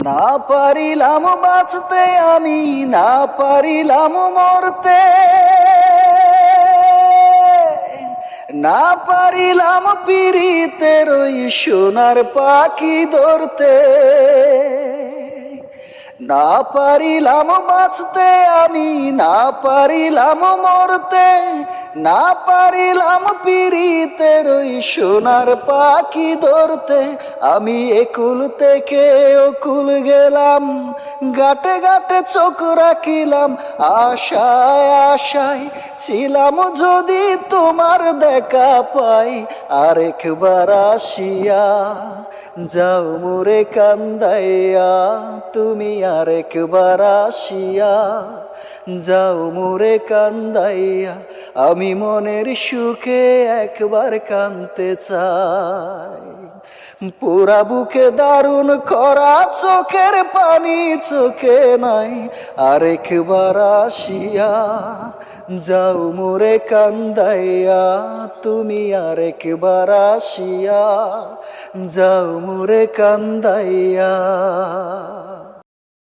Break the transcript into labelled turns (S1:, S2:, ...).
S1: না পারিলাম বাঁচতে আমি, না পারিলাম মরতে, না পারিলাম পিরিতের ওই সোনার পাখি ধরতে, না পারিলাম বাঁচতে আমি, না পারিলাম মরতে, না পারিলাম পিরিতের ওই সোনার পাখি ধরতে। আমি একুল থেকে ওকুল গেলাম, গাটে গাটে চোখ রাখিলাম, আশায় আশায় ছিলাম যদি তোমার দেখা পাই। আরেকবার আসিয়া যাও মোরে কান্দাইয়া, তুমি আরেকবার আসিয়া যাও মোরে কান্দাইয়া। আমি মনের সুখে একবার কাঁদতে চাই, পুরা বুকে দারুণ খরা, চোখের পানি চোখে নাই। আরেকবার আসিয়া যাও মোরে কান্দাইয়া, তুমি আরেকবার আসিয়া যাও মোরে কান্দাইয়া।